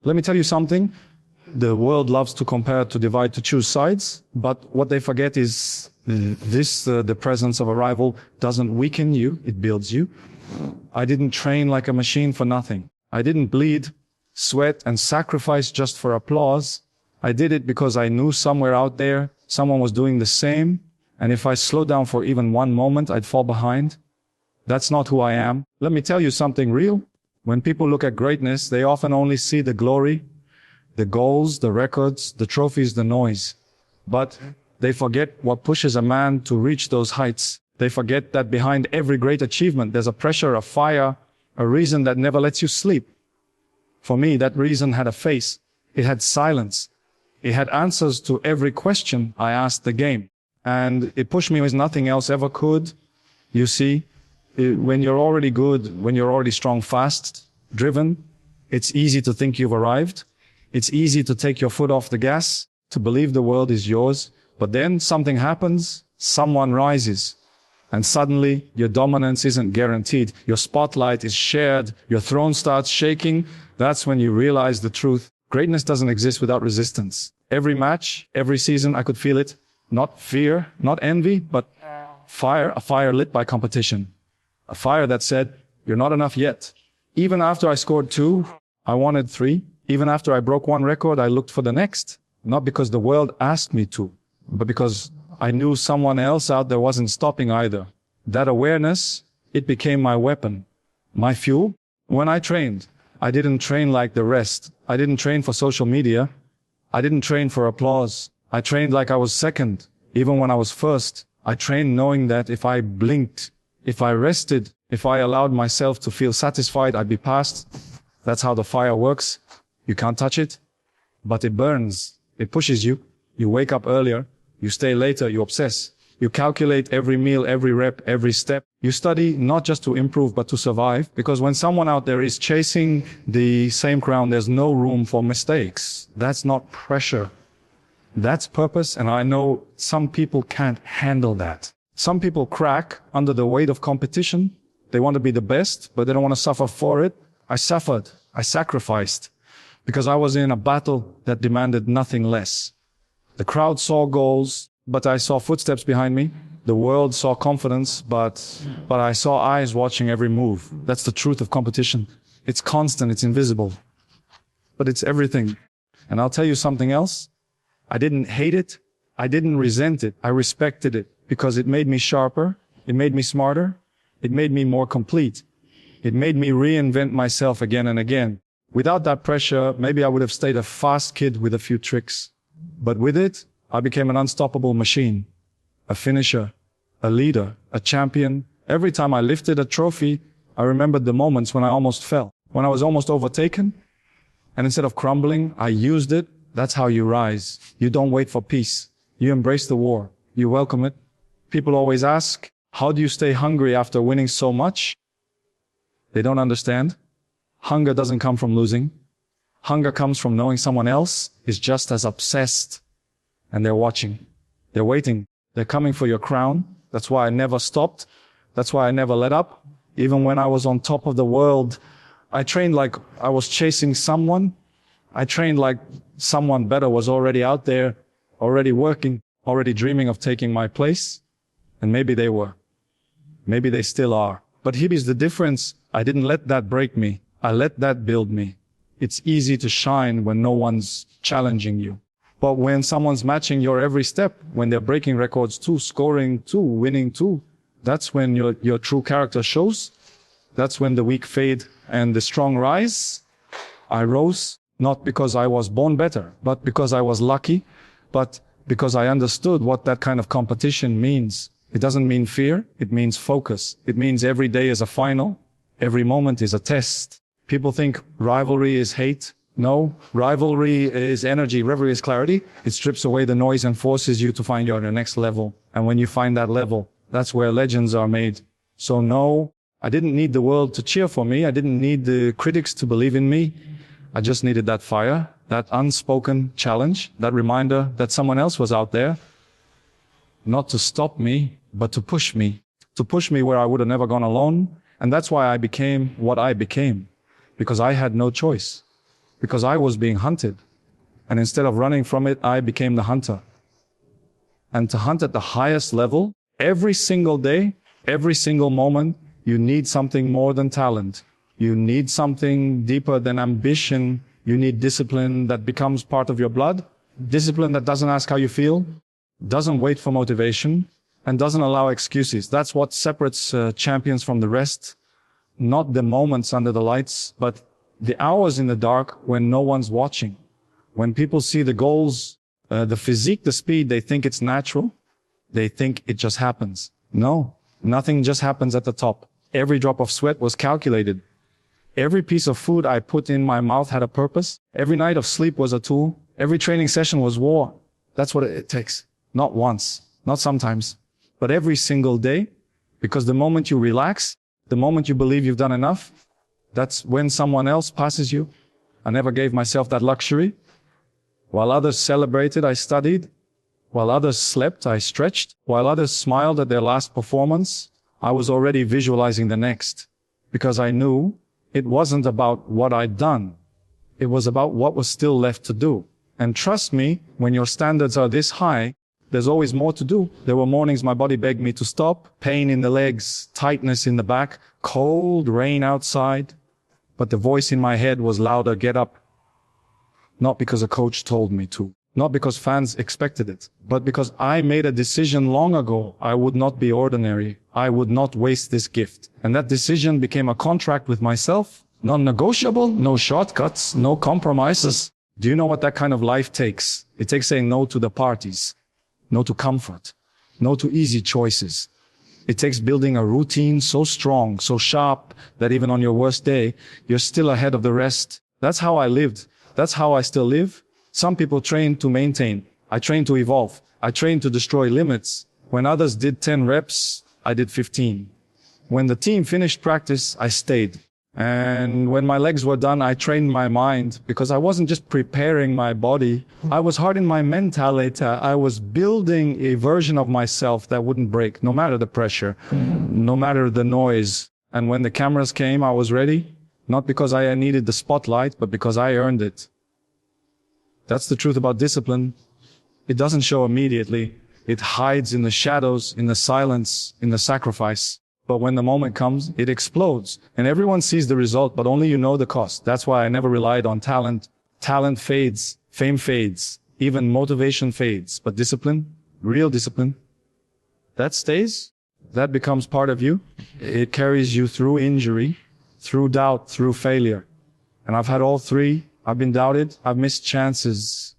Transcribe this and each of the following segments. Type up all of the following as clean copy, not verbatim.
Let me tell you something. The world loves to compare, to divide, to choose sides. But what they forget is the presence of a rival doesn't weaken you, it builds you. I didn't train like a machine for nothing. I didn't bleed, sweat, and sacrifice just for applause. I did it because I knew somewhere out there, someone was doing the same. And if I slowed down for even one moment, I'd fall behind. That's not who I am. Let me tell you something real. When people look at greatness, they often only see the glory, the goals, the records, the trophies, the noise. But they forget what pushes a man to reach those heights. They forget that behind every great achievement, there's a pressure, a fire, a reason that never lets you sleep. For me, that reason had a face. It had silence. It had answers to every question I asked the game. And it pushed me as nothing else ever could. You see, when you're already good, when you're already strong, fast, driven, it's easy to think you've arrived. It's easy to take your foot off the gas, to believe the world is yours. But then something happens, someone rises. And suddenly your dominance isn't guaranteed. Your spotlight is shared. Your throne starts shaking. That's when you realize the truth. Greatness doesn't exist without resistance. Every match, every season, I could feel it. Not fear, not envy, but fire, a fire lit by competition. A fire that said, you're not enough yet. Even after I scored 2, I wanted 3. Even after I broke one record, I looked for the next. Not because the world asked me to, but because I knew someone else out there wasn't stopping either. That awareness, it became my weapon, my fuel. When I trained, I didn't train like the rest. I didn't train for social media. I didn't train for applause. I trained like I was second, even when I was first. I trained knowing that if I blinked, if I rested, if I allowed myself to feel satisfied, I'd be passed. That's how the fire works. You can't touch it, but it burns. It pushes you. You wake up earlier. You stay later. You obsess. You calculate every meal, every rep, every step. You study not just to improve, but to survive. Because when someone out there is chasing the same crown, there's no room for mistakes. That's not pressure. That's purpose. And I know some people can't handle that. Some people crack under the weight of competition. They want to be the best, but they don't want to suffer for it. I suffered. I sacrificed because I was in a battle that demanded nothing less. The crowd saw goals, but I saw footsteps behind me. The world saw confidence, but I saw eyes watching every move. That's the truth of competition. It's constant, it's invisible, but it's everything. And I'll tell you something else. I didn't hate it. I didn't resent it. I respected it because it made me sharper. It made me smarter. It made me more complete. It made me reinvent myself again and again. Without that pressure, maybe I would have stayed a fast kid with a few tricks. But with it, I became an unstoppable machine, a finisher, a leader, a champion. Every time I lifted a trophy, I remembered the moments when I almost fell, when I was almost overtaken. And instead of crumbling, I used it. That's how you rise. You don't wait for peace. You embrace the war. You welcome it. People always ask, how do you stay hungry after winning so much? They don't understand. Hunger doesn't come from losing. Hunger comes from knowing someone else is just as obsessed. And they're watching. They're waiting. They're coming for your crown. That's why I never stopped. That's why I never let up. Even when I was on top of the world, I trained like I was chasing someone. I trained like someone better was already out there, already working, already dreaming of taking my place. And maybe they were. Maybe they still are. But here's the difference. I didn't let that break me. I let that build me. It's easy to shine when no one's challenging you. But when someone's matching your every step, when they're breaking records too, scoring too, winning too, that's when your true character shows. That's when the weak fade and the strong rise. I rose, not because I was born better, but because I was lucky, but because I understood what that kind of competition means. It doesn't mean fear, it means focus. It means every day is a final, every moment is a test. People think rivalry is hate. No, rivalry is energy, rivalry is clarity. It strips away the noise and forces you to find your next level. And when you find that level, that's where legends are made. So no, I didn't need the world to cheer for me. I didn't need the critics to believe in me. I just needed that fire, that unspoken challenge, that reminder that someone else was out there, not to stop me, but to push me where I would have never gone alone. And that's why I became what I became, because I had no choice. because I was being hunted. And instead of running from it, I became the hunter. And to hunt at the highest level, every single day, every single moment, you need something more than talent. You need something deeper than ambition. You need discipline that becomes part of your blood. Discipline that doesn't ask how you feel, doesn't wait for motivation, and doesn't allow excuses. That's what separates champions from the rest. Not the moments under the lights, but the hours in the dark when no one's watching. When people see the goals, the physique, the speed, they think it's natural. They think it just happens. No, nothing just happens at the top. Every drop of sweat was calculated. Every piece of food I put in my mouth had a purpose. Every night of sleep was a tool. Every training session was war. That's what it takes. Not once, not sometimes, but every single day. Because the moment you relax, the moment you believe you've done enough, that's when someone else passes you. I never gave myself that luxury. While others celebrated, I studied. While others slept, I stretched. While others smiled at their last performance, I was already visualizing the next. Because I knew it wasn't about what I'd done. It was about what was still left to do. And trust me, when your standards are this high, there's always more to do. There were mornings my body begged me to stop, pain in the legs, tightness in the back, cold rain outside. But the voice in my head was louder, get up. Not because a coach told me to, not because fans expected it, but because I made a decision long ago. I would not be ordinary. I would not waste this gift. And that decision became a contract with myself, non-negotiable, no shortcuts, no compromises. Do you know what that kind of life takes? It takes saying no to the parties, no to comfort, no to easy choices. It takes building a routine so strong, so sharp, that even on your worst day, you're still ahead of the rest. That's how I lived. That's how I still live. Some people train to maintain. I train to evolve. I train to destroy limits. When others did 10 reps, I did 15. When the team finished practice, I stayed. And when my legs were done, I trained my mind, because I wasn't just preparing my body. I was hardening my mentality. I was building a version of myself that wouldn't break, no matter the pressure, no matter the noise. And when the cameras came, I was ready, not because I needed the spotlight, but because I earned it. That's the truth about discipline. It doesn't show immediately. It hides in the shadows, in the silence, in the sacrifice. But when the moment comes, it explodes. And everyone sees the result, but only you know the cost. That's why I never relied on talent. Talent fades, fame fades, even motivation fades. But discipline, real discipline, that stays. That becomes part of you. It carries you through injury, through doubt, through failure. And I've had all three. I've been doubted. I've missed chances.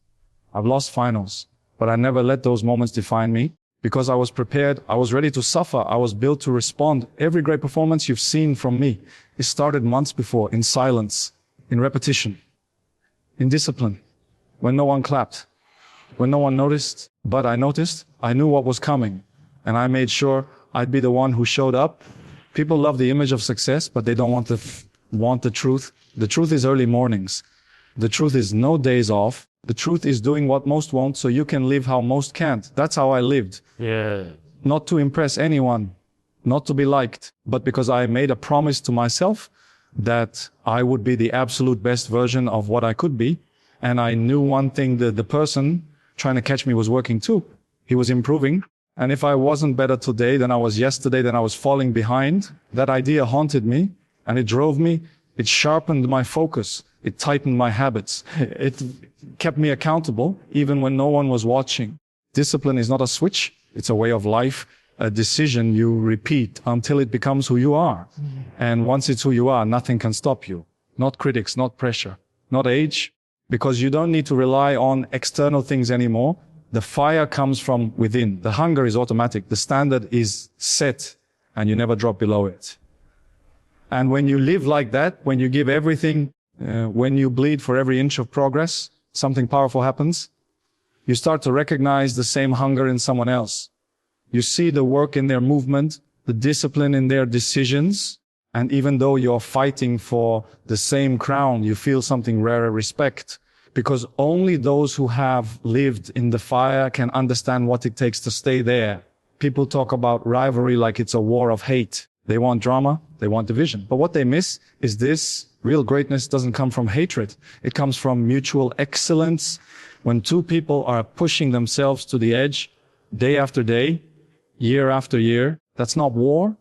I've lost finals. But I never let those moments define me. Because I was prepared, I was ready to suffer, I was built to respond. Every great performance you've seen from me, it started months before, in silence, in repetition, in discipline, when no one clapped, when no one noticed. But I noticed, I knew what was coming, and I made sure I'd be the one who showed up. People love the image of success, but they don't want the truth. The truth is early mornings. The truth is no days off. The truth is doing what most won't so you can live how most can't. That's how I lived. Yeah. Not to impress anyone, not to be liked, but because I made a promise to myself that I would be the absolute best version of what I could be. And I knew one thing, that the person trying to catch me was working too. He was improving. And if I wasn't better today than I was yesterday, then I was falling behind. That idea haunted me and it drove me. It sharpened my focus. It tightened my habits. It kept me accountable, even when no one was watching. Discipline is not a switch. It's a way of life, a decision you repeat until it becomes who you are. And once it's who you are, nothing can stop you. Not critics, not pressure, not age, because you don't need to rely on external things anymore. The fire comes from within. The hunger is automatic. The standard is set, and you never drop below it. And when you live like that, when you give everything, when you bleed for every inch of progress, something powerful happens. You start to recognize the same hunger in someone else. You see the work in their movement, the discipline in their decisions. And even though you're fighting for the same crown, you feel something rare, respect. Because only those who have lived in the fire can understand what it takes to stay there. People talk about rivalry like it's a war of hate. They want drama, they want division. But what they miss is this Real greatness doesn't come from hatred. It comes from mutual excellence. When two people are pushing themselves to the edge day after day, year after year, that's not war.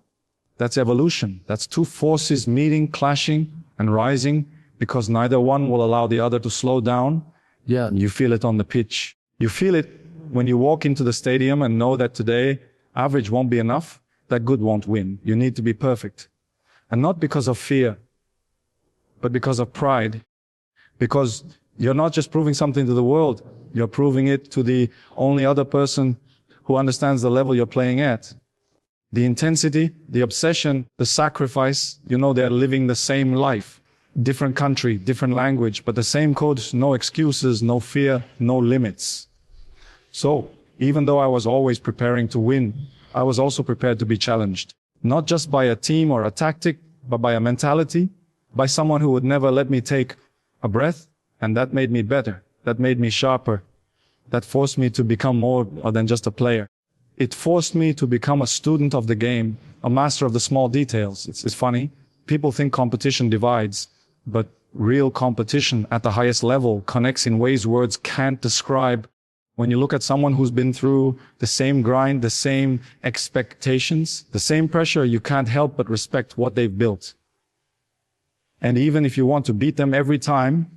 That's evolution. That's two forces meeting, clashing, and rising because neither one will allow the other to slow down. Yeah, you feel it on the pitch. You feel it when you walk into the stadium and know that today average won't be enough, that good won't win. You need to be perfect. And not because of fear, but because of pride. Because you're not just proving something to the world, you're proving it to the only other person who understands the level you're playing at. The intensity, the obsession, the sacrifice, you know they're living the same life. Different country, different language, but the same codes, no excuses, no fear, no limits. So, even though I was always preparing to win, I was also prepared to be challenged. Not just by a team or a tactic, but by a mentality, by someone who would never let me take a breath, and that made me better. That made me sharper. That forced me to become more than just a player. It forced me to become a student of the game, a master of the small details. It's funny. People think competition divides, but real competition at the highest level connects in ways words can't describe. When you look at someone who's been through the same grind, the same expectations, the same pressure, you can't help but respect what they've built. And even if you want to beat them every time,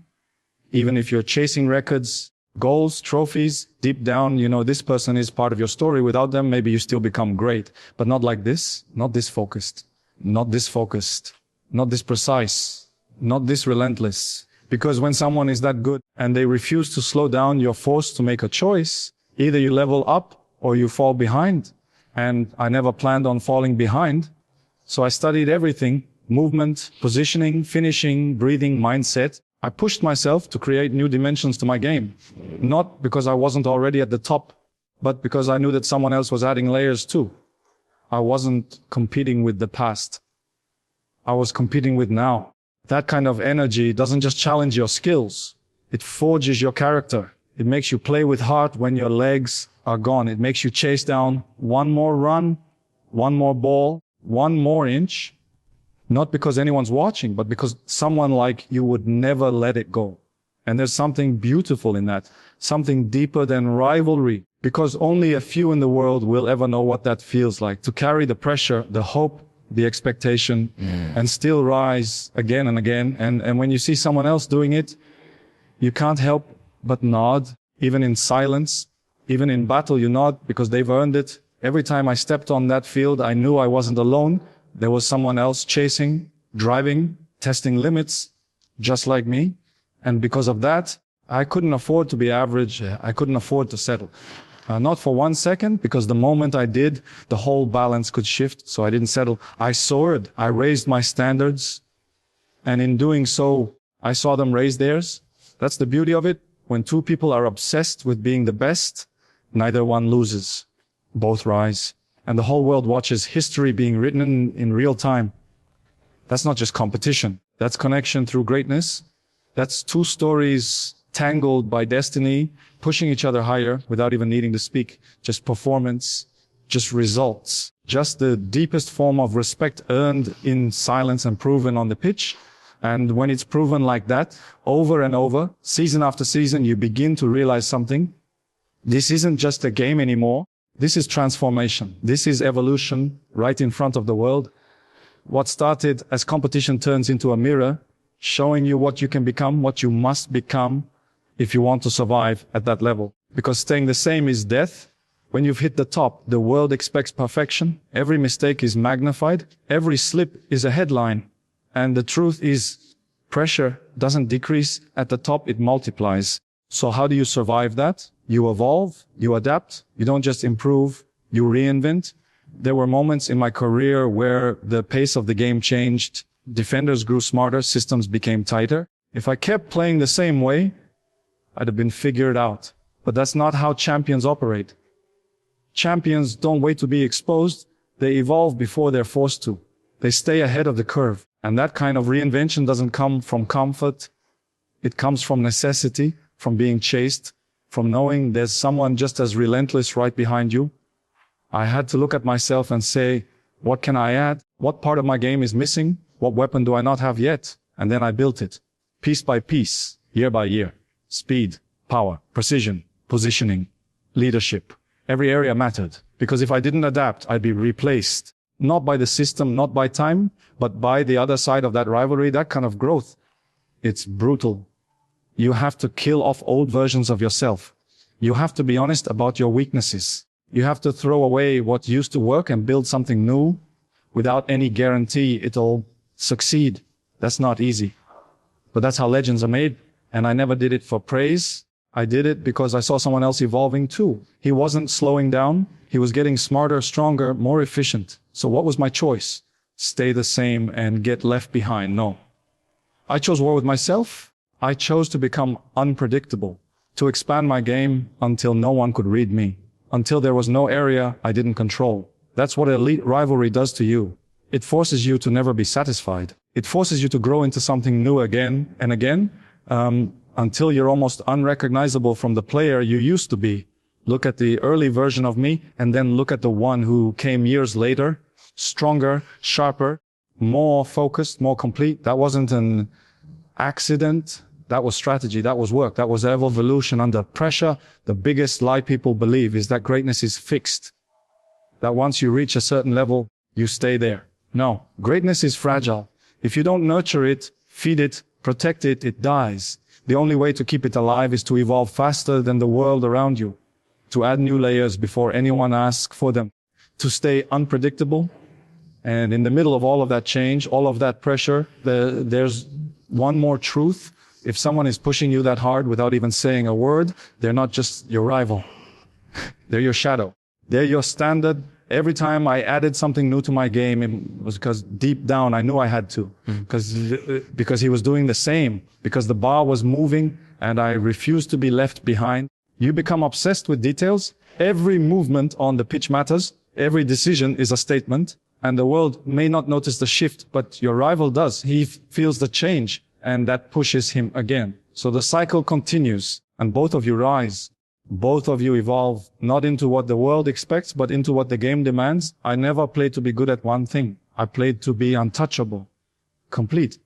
even if you're chasing records, goals, trophies, deep down, you know, this person is part of your story. Without them, maybe you still become great, but not like this, not this focused, not this focused, not this precise, not this relentless. Because when someone is that good and they refuse to slow down, you're forced to make a choice. Either you level up or you fall behind. And I never planned on falling behind. So I studied everything, movement, positioning, finishing, breathing, mindset. I pushed myself to create new dimensions to my game. Not because I wasn't already at the top, but because I knew that someone else was adding layers too. I wasn't competing with the past. I was competing with now. That kind of energy doesn't just challenge your skills. It forges your character. It makes you play with heart when your legs are gone. It makes you chase down one more run, one more ball, one more inch. Not because anyone's watching, but because someone like you would never let it go. And there's something beautiful in that. Something deeper than rivalry. Because only a few in the world will ever know what that feels like. To carry the pressure, the hope, the expectation, and still rise again and again. And when you see someone else doing it, you can't help but nod, even in silence, even in battle, you nod because they've earned it. Every time I stepped on that field, I knew I wasn't alone. There was someone else chasing, driving, testing limits, just like me. And because of that, I couldn't afford to be average. I couldn't afford to settle. Not for 1 second, because the moment I did, the whole balance could shift. So I didn't settle. I soared. I raised my standards. And in doing so, I saw them raise theirs. That's the beauty of it. When two people are obsessed with being the best, neither one loses. Both rise. And the whole world watches history being written in real time. That's not just competition. That's connection through greatness. That's two stories tangled by destiny, pushing each other higher without even needing to speak. Just performance, just results. Just the deepest form of respect earned in silence and proven on the pitch. And when it's proven like that, over and over, season after season, you begin to realize something. This isn't just a game anymore. This is transformation. This is evolution right in front of the world. What started as competition turns into a mirror, showing you what you can become, what you must become if you want to survive at that level. Because staying the same is death. When you've hit the top, the world expects perfection. Every mistake is magnified. Every slip is a headline. And the truth is, pressure doesn't decrease at the top, it multiplies. So how do you survive that? You evolve, you adapt, you don't just improve, you reinvent. There were moments in my career where the pace of the game changed. Defenders grew smarter, systems became tighter. If I kept playing the same way, I'd have been figured out. But that's not how champions operate. Champions don't wait to be exposed. They evolve before they're forced to. They stay ahead of the curve. And that kind of reinvention doesn't come from comfort. It comes from necessity, from being chased, from knowing there's someone just as relentless right behind you. I had to look at myself and say, what can I add? What part of my game is missing? What weapon do I not have yet? And then I built it, piece by piece, year by year. Speed, power, precision, positioning, leadership. Every area mattered. Because if I didn't adapt, I'd be replaced. Not by the system, not by time, but by the other side of that rivalry, that kind of growth. It's brutal. You have to kill off old versions of yourself. You have to be honest about your weaknesses. You have to throw away what used to work and build something new without any guarantee it'll succeed. That's not easy. But that's how legends are made. And I never did it for praise. I did it because I saw someone else evolving too. He wasn't slowing down. He was getting smarter, stronger, more efficient. So what was my choice? Stay the same and get left behind? No. I chose war with myself. I chose to become unpredictable, to expand my game until no one could read me, until there was no area I didn't control. That's what elite rivalry does to you. It forces you to never be satisfied. It forces you to grow into something new again and again, until you're almost unrecognizable from the player you used to be. Look at the early version of me, and then look at the one who came years later, stronger, sharper, more focused, more complete. That wasn't an accident. That was strategy. That was work. That was evolution under pressure. The biggest lie people believe is that greatness is fixed. That once you reach a certain level, you stay there. No, greatness is fragile. If you don't nurture it, feed it, protect it, it dies. The only way to keep it alive is to evolve faster than the world around you, to add new layers before anyone asks for them, to stay unpredictable. And in the middle of all of that change, all of that pressure, there's one more truth. If someone is pushing you that hard without even saying a word, they're not just your rival. They're your shadow. They're your standard. Every time I added something new to my game, it was because deep down I knew I had to. Because he was doing the same. Because the bar was moving and I refused to be left behind. You become obsessed with details. Every movement on the pitch matters. Every decision is a statement. And the world may not notice the shift, but your rival does. He feels the change. And that pushes him again. So the cycle continues, and both of you rise. Both of you evolve, not into what the world expects, but into what the game demands. I never played to be good at one thing. I played to be untouchable, complete,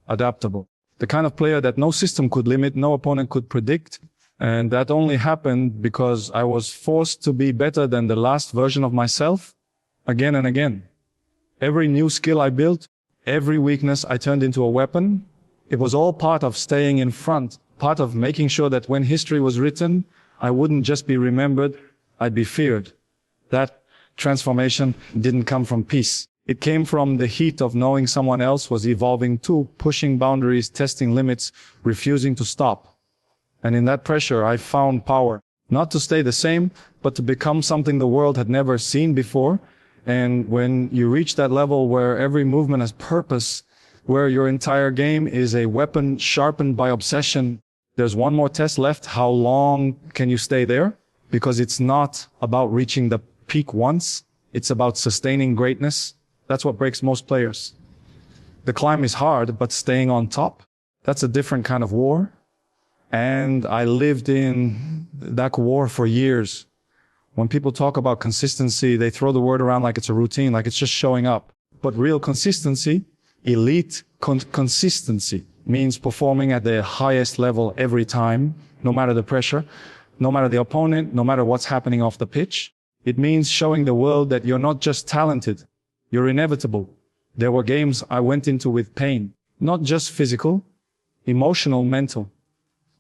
adaptable. The kind of player that no system could limit, no opponent could predict. And that only happened because I was forced to be better than the last version of myself, again and again. Every new skill I built, every weakness I turned into a weapon. It was all part of staying in front, part of making sure that when history was written, I wouldn't just be remembered, I'd be feared. That transformation didn't come from peace. It came from the heat of knowing someone else was evolving too, pushing boundaries, testing limits, refusing to stop. And in that pressure, I found power. Not to stay the same, but to become something the world had never seen before. And when you reach that level where every movement has purpose, where your entire game is a weapon sharpened by obsession, there's one more test left. How long can you stay there? Because it's not about reaching the peak once. It's about sustaining greatness. That's what breaks most players. The climb is hard, but staying on top, that's a different kind of war. And I lived in that war for years. When people talk about consistency, they throw the word around like it's a routine, like it's just showing up. But real consistency, elite consistency, means performing at the highest level every time, no matter the pressure, no matter the opponent, no matter what's happening off the pitch. It means showing the world that you're not just talented, you're inevitable. There were games I went into with pain, not just physical, emotional, mental.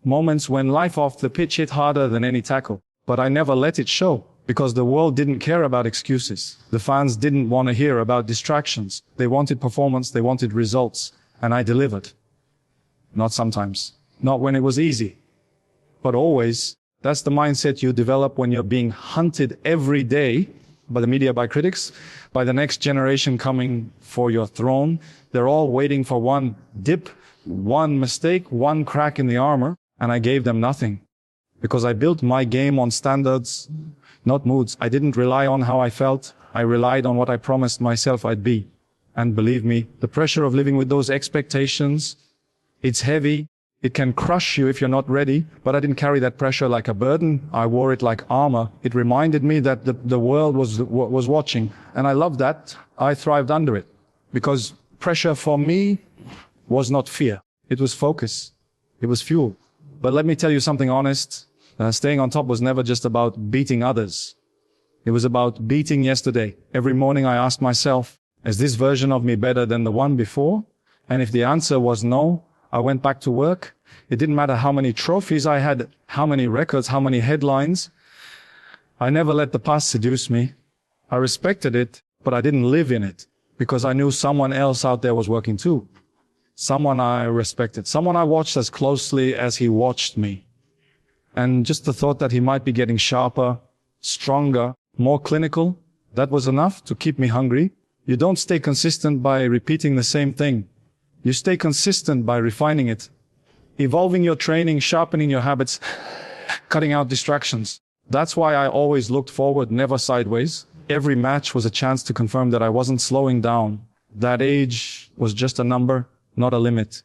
Moments when life off the pitch hit harder than any tackle. But I never let it show, because the world didn't care about excuses. The fans didn't want to hear about distractions. They wanted performance, they wanted results, and I delivered. Not sometimes, not when it was easy, but always. That's the mindset you develop when you're being hunted every day by the media, by critics, by the next generation coming for your throne. They're all waiting for one dip, one mistake, one crack in the armor, and I gave them nothing. Because I built my game on standards, not moods. I didn't rely on how I felt. I relied on what I promised myself I'd be. And believe me, the pressure of living with those expectations, it's heavy. It can crush you if you're not ready. But I didn't carry that pressure like a burden. I wore it like armor. It reminded me that the world was watching. And I loved that. I thrived under it. Because pressure for me was not fear. It was focus. It was fuel. But let me tell you something honest. Staying on top was never just about beating others. It was about beating yesterday. Every morning I asked myself, is this version of me better than the one before? And if the answer was no, I went back to work. It didn't matter how many trophies I had, how many records, how many headlines. I never let the past seduce me. I respected it, but I didn't live in it because I knew someone else out there was working too. Someone I respected, someone I watched as closely as he watched me. And just the thought that he might be getting sharper, stronger, more clinical, that was enough to keep me hungry. You don't stay consistent by repeating the same thing. You stay consistent by refining it, evolving your training, sharpening your habits, cutting out distractions. That's why I always looked forward, never sideways. Every match was a chance to confirm that I wasn't slowing down. That age was just a number, not a limit.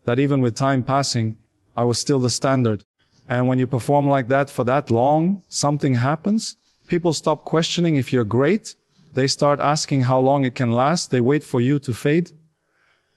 That even with time passing, I was still the standard. And when you perform like that for that long, something happens. People stop questioning if you're great. They start asking how long it can last. They wait for you to fade.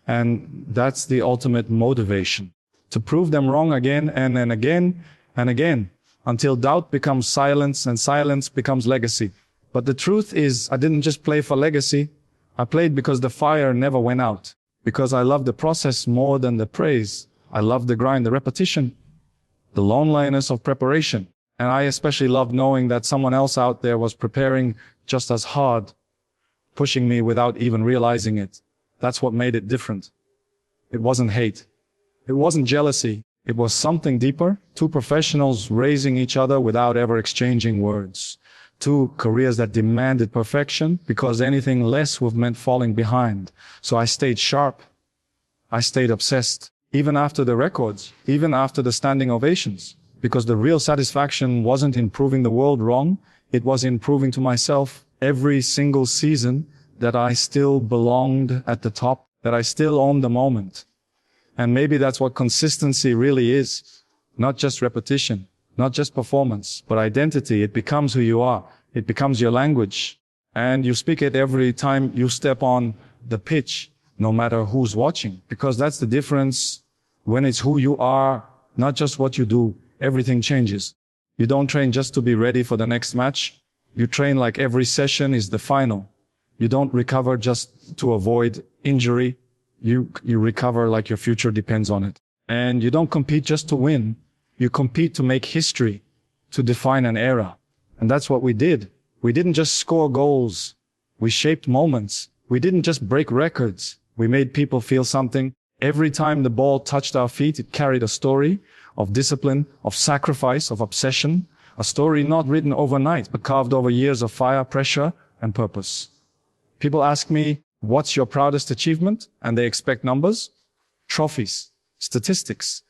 And that's the ultimate motivation. To prove them wrong again and then again and again, until doubt becomes silence and silence becomes legacy. But the truth is, I didn't just play for legacy. I played because the fire never went out. Because I love the process more than the praise. I love the grind, the repetition, the loneliness of preparation. And I especially loved knowing that someone else out there was preparing just as hard, pushing me without even realizing it. That's what made it different. It wasn't hate. It wasn't jealousy. It was something deeper. Two professionals raising each other without ever exchanging words. Two careers that demanded perfection because anything less would have meant falling behind. So I stayed sharp. I stayed obsessed. Even after the records, even after the standing ovations. Because the real satisfaction wasn't in proving the world wrong. It was in proving to myself every single season that I still belonged at the top, that I still owned the moment. And maybe that's what consistency really is. Not just repetition, not just performance, but identity. It becomes who you are. It becomes your language. And you speak it every time you step on the pitch, no matter who's watching. Because that's the difference when it's who you are, not just what you do. Everything changes. You don't train just to be ready for the next match. You train like every session is the final. You don't recover just to avoid injury. You recover like your future depends on it. And you don't compete just to win. You compete to make history, to define an era. And that's what we did. We didn't just score goals. We shaped moments. We didn't just break records. We made people feel something. Every time the ball touched our feet, it carried a story of discipline, of sacrifice, of obsession. A story not written overnight, but carved over years of fire, pressure, and purpose. People ask me, what's your proudest achievement? And they expect numbers, trophies, statistics.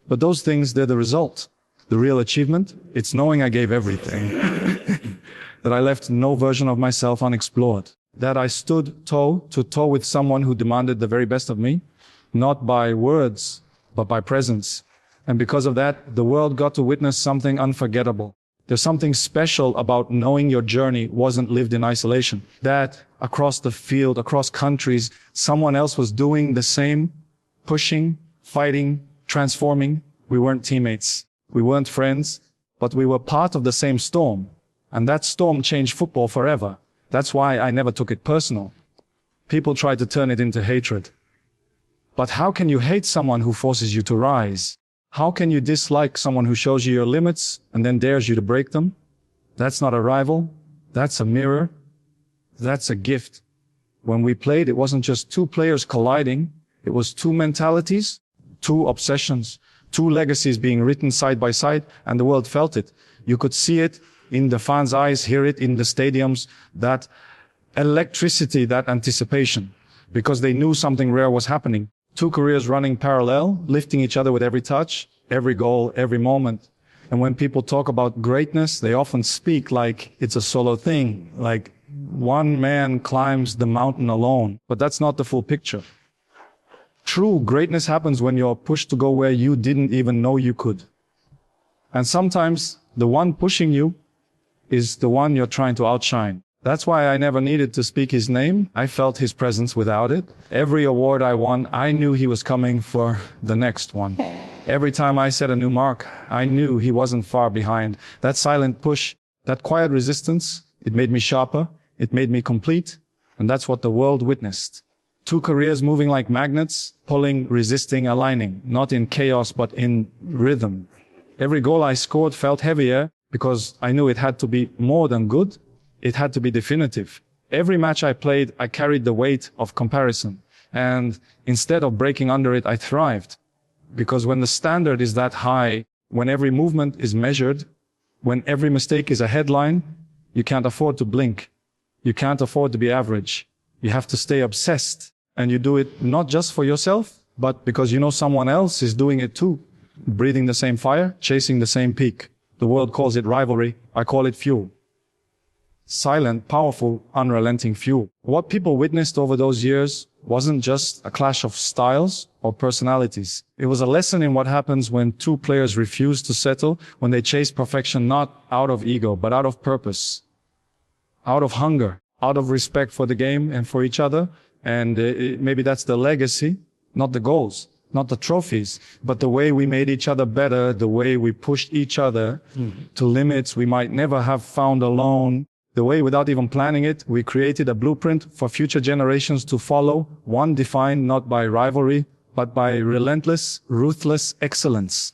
But those things, they're the result. The real achievement, it's knowing I gave everything. That I left no version of myself unexplored. That I stood toe to toe with someone who demanded the very best of me. Not by words, but by presence. And because of that, the world got to witness something unforgettable. There's something special about knowing your journey wasn't lived in isolation. That across the field, across countries, someone else was doing the same, pushing, fighting, transforming. We weren't teammates. We weren't friends, but we were part of the same storm. And that storm changed football forever. That's why I never took it personal. People tried to turn it into hatred. But how can you hate someone who forces you to rise? How can you dislike someone who shows you your limits and then dares you to break them? That's not a rival. That's a mirror. That's a gift. When we played, it wasn't just two players colliding. It was two mentalities, two obsessions, two legacies being written side by side, and the world felt it. You could see it in the fans' eyes, hear it in the stadiums, that electricity, that anticipation, because they knew something rare was happening. Two careers running parallel, lifting each other with every touch, every goal, every moment. And when people talk about greatness, they often speak like it's a solo thing, like one man climbs the mountain alone. But that's not the full picture. True greatness happens when you're pushed to go where you didn't even know you could. And sometimes the one pushing you is the one you're trying to outshine. That's why I never needed to speak his name. I felt his presence without it. Every award I won, I knew he was coming for the next one. Every time I set a new mark, I knew he wasn't far behind. That silent push, that quiet resistance, it made me sharper, it made me complete, and that's what the world witnessed. Two careers moving like magnets, pulling, resisting, aligning, not in chaos, but in rhythm. Every goal I scored felt heavier because I knew it had to be more than good. It had to be definitive. Every match I played, I carried the weight of comparison. And instead of breaking under it, I thrived. Because when the standard is that high, when every movement is measured, when every mistake is a headline, you can't afford to blink. You can't afford to be average. You have to stay obsessed. And you do it not just for yourself, but because you know someone else is doing it too. Breathing the same fire, chasing the same peak. The world calls it rivalry. I call it fuel. Silent, powerful, unrelenting fuel. What people witnessed over those years wasn't just a clash of styles or personalities. It was a lesson in what happens when two players refuse to settle, when they chase perfection not out of ego, but out of purpose, out of hunger, out of respect for the game and for each other. And maybe that's the legacy, not the goals, not the trophies, but the way we made each other better, the way we pushed each other to limits we might never have found alone. The way, without even planning it, we created a blueprint for future generations to follow, one defined not by rivalry, but by relentless, ruthless excellence.